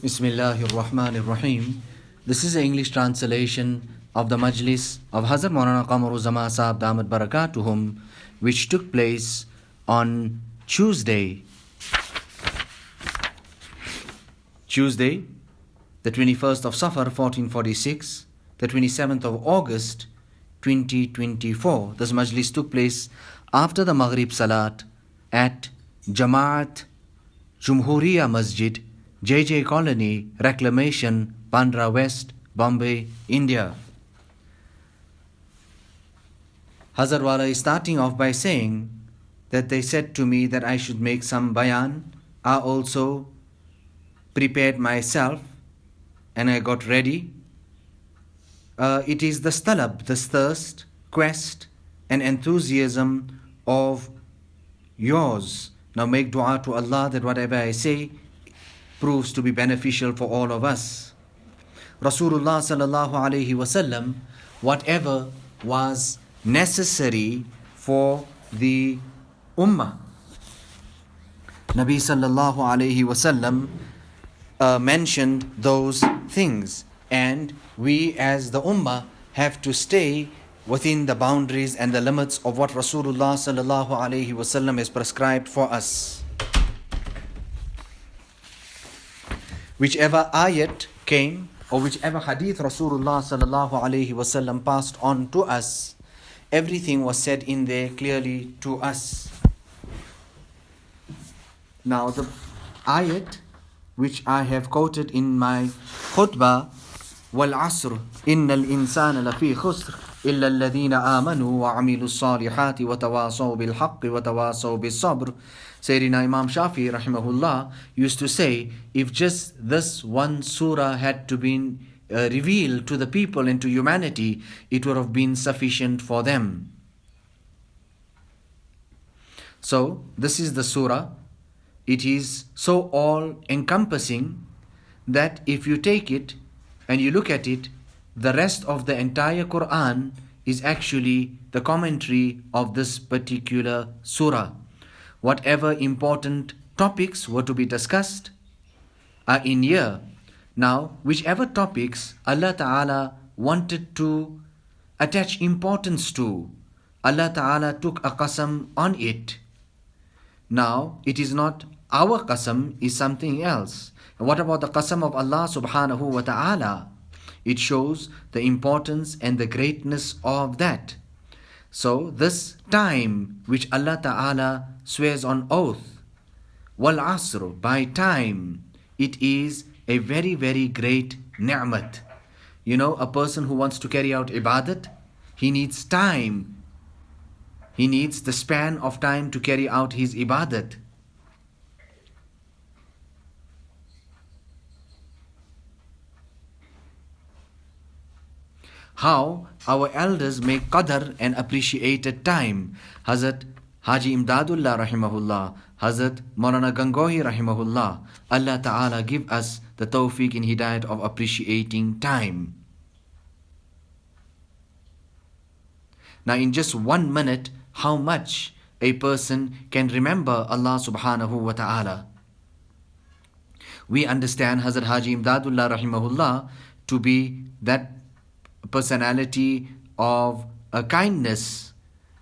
Bismillahirrahmanirrahim. This is the English translation of the Majlis of Hazrathmaulanamohammadqamar Uzzamansahebalahbadi, which took place on Tuesday, the 21st of Safar 1446, the 27th of August 2024. This Majlis took place after the Magharib Salat at Jamaat Jumhuriya Masjid, JJ Colony, Reclamation, Bandra West, Bombay, India. Hazratwala is starting off by saying that they said to me that I should make some bayan. I also prepared myself and I got ready. It is the stalab, the thirst, quest and enthusiasm of yours. Now make dua to Allah that whatever I say proves to be beneficial for all of us. Rasulullah sallallahu alaihi wasallam, whatever was necessary for the ummah, Nabi sallallahu alaihi wasallam mentioned those things, and we as the ummah have to stay within the boundaries and the limits of what Rasulullah sallallahu alaihi wasallam has prescribed for us. Whichever ayat came or whichever hadith Rasulullah sallallahu alaihi wasallam passed on to us, everything was said in there clearly to us. Now the ayat which I have quoted in my khutbah, wal asr innal insana lafi khusr illa alladhina amanu wa amilu salihati wa tawasaw bil haqqi wa tawasaw bis sabr. Sayyidina Imam Shafi rahimahullah used to say, if just this one surah had to be revealed to the people and to humanity, it would have been sufficient for them. So this is the surah. It is so all-encompassing that if you take it and you look at it, the rest of the entire Quran is actually the commentary of this particular surah. Whatever important topics were to be discussed are in here. Now, whichever topics Allah Ta'ala wanted to attach importance to, Allah Ta'ala took a qasam on it. Now, it is not our qasam, is something else. And what about the qasam of Allah Subhanahu wa Ta'ala? It shows the importance and the greatness of that. So this time which Allah Ta'ala swears on oath, wal asr, by time, it is a very, very great ni'mat. You know, a person who wants to carry out ibadat, he needs time. He needs the span of time to carry out his ibadat. How our elders make qadr and appreciated time. Hazrat Haji Imdadullah rahimahullah, Hazrat Maulana Gangohi rahimahullah, Allah Ta'ala give us the tawfiq in hidayat of appreciating time. Now in just 1 minute, how much a person can remember Allah Subhanahu wa Ta'ala. We understand Hazrat Haji Imdadullah rahimahullah to be that personality of kindness,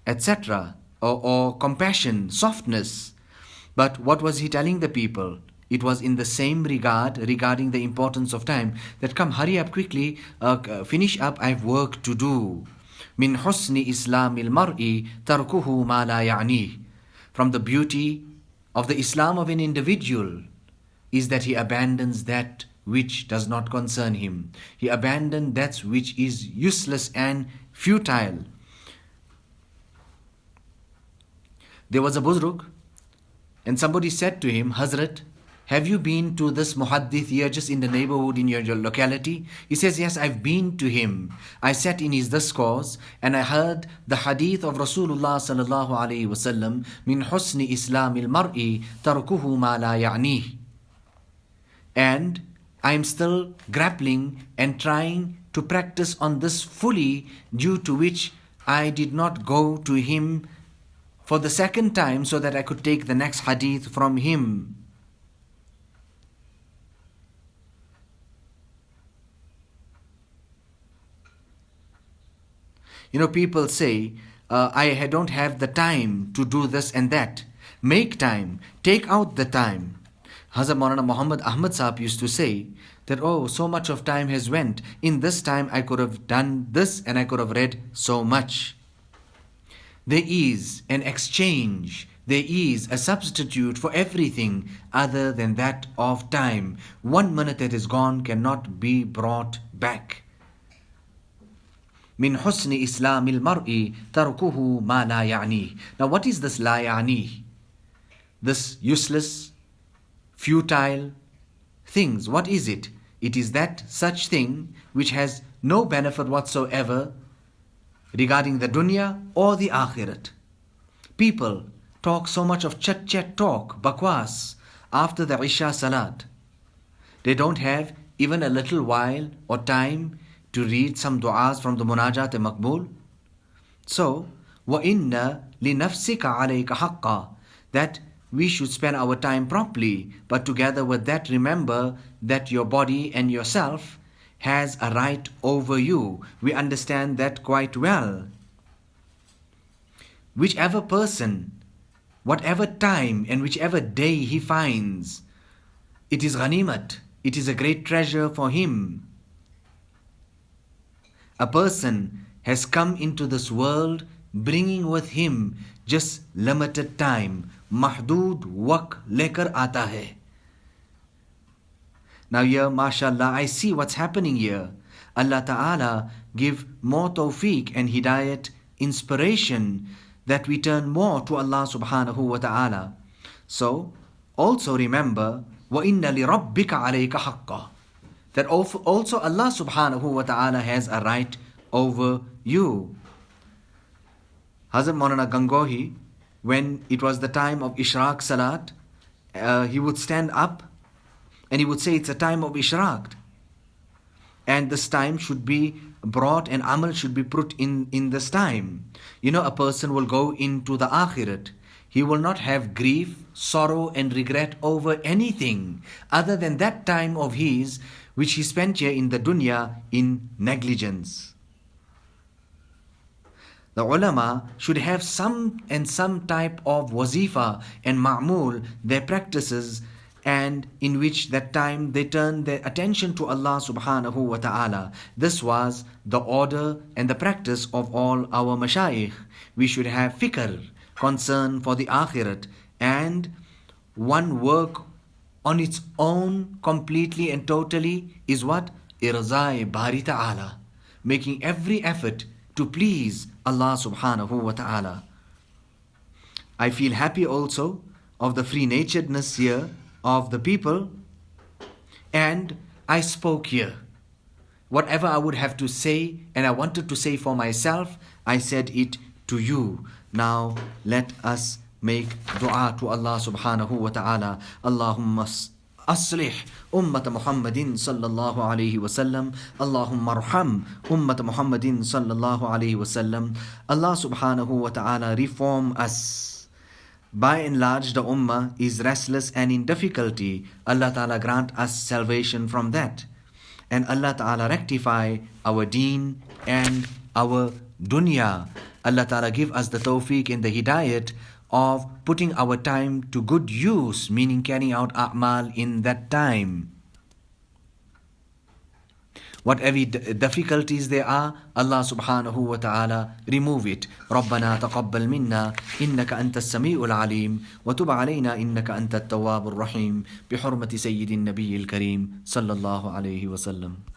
etc., or compassion, softness. But what was he telling the people? It was in the same regard regarding the importance of time, that come, hurry up quickly, finish up, I have work to do. Min husni islamil mar'i tarkuhu ma la ya'ni. From the beauty of the Islam of an individual is that he abandons that which does not concern him. He abandoned that which is useless and futile. There was a Buzrug, and somebody said to him, Hazrat, have you been to this muhaddith here just in the neighborhood in your locality? He says, yes, I've been to him. I sat in his discourse and I heard the hadith of Rasulullah sallallahu alaihi wasallam, min husni islamil mar'i tarkuhu ma la ya'ni. And I am still grappling and trying to practice on this fully, due to which I did not go to him for the second time so that I could take the next hadith from him. People say, I don't have the time to do this and that. Make time, take out the time. Hazrathmaulanamohammadqamar Sahib used to say that, oh, so much of time has went. In this time I could have done this and I could have read so much. There is an exchange. There is a substitute for everything other than that of time. 1 minute that is gone cannot be brought back. Min husni islamil mar'i tarkuhu ma la ya'ni. Now what is this la ya'ni? This useless, futile things. What is it? It is that such thing which has no benefit whatsoever regarding the dunya or the akhirat. People talk so much of chat talk, bakwas, after the Isha Salat. They don't have even a little while or time to read some du'as from the Munajat Maqbool. So, وَإِنَّ لِنَفْسِكَ عَلَيْكَ حَقًّا, that we should spend our time properly, but together with that remember that your body and yourself has a right over you. We understand that quite well. Whichever person, whatever time and whichever day he finds, it is ghanimat, it is a great treasure for him. A person has come into this world bringing with him just limited time. Mahdood waqt lekar aata hai. Now here, mashallah, I see what's happening here. Allah Ta'ala give more tawfiq and hidayat, inspiration, that we turn more to Allah Subhanahu wa Ta'ala. So, also remember, وَإِنَّ لِرَبِّكَ عَلَيْكَ حَقًّا, that also Allah Subhanahu wa Ta'ala has a right over you. Hazrat Maulana Gangohi, when it was the time of Ishraq Salat, he would stand up and he would say it's a time of Ishraq. And this time should be brought and amal should be put in this time. A person will go into the akhirat. He will not have grief, sorrow and regret over anything other than that time of his which he spent here in the dunya in negligence. The ulama should have some type of wazifa and ma'mul, their practices, and in which that time they turn their attention to Allah Subhanahu wa Ta'ala. This was the order and the practice of all our mashayikh. We should have fikr, concern for the akhirat, and one work on its own completely and totally is what? Irzai Bari Ta'ala, making every effort to please Allah Subhanahu wa Ta'ala. I feel happy also of the free-naturedness here of the people, and I spoke here. Whatever I would have to say and I wanted to say for myself, I said it to you. Now let us make dua to Allah Subhanahu wa Ta'ala. Allahumma أصلح أمة محمد صلى الله عليه وسلم. اللهم ارحم أمة محمد صلى الله عليه وسلم. Allah Subhanahu wa Ta'ala reform us. By and large, the ummah is restless and in difficulty. Allah Ta'ala grant us salvation from that. And Allah Ta'ala rectify our deen and our dunya. Allah Ta'ala give us the tawfiq and the hidayat of putting our time to good use, meaning carrying out a'mal in that time. Whatever difficulties there are, Allah Subhanahu wa Ta'ala remove it. رَبَّنَا تَقَبَّلْ مِنَّا إِنَّكَ أَنْتَ السَّمِيعُ الْعَلِيمُ وَتُبْ عَلَيْنَا إِنَّكَ أَنْتَ التَّوَّابُ الرَّحِيمُ بِحُرْمَةِ سَيِّدِ النَّبِيِّ الْكَرِيمِ صلى الله عليه وسلم.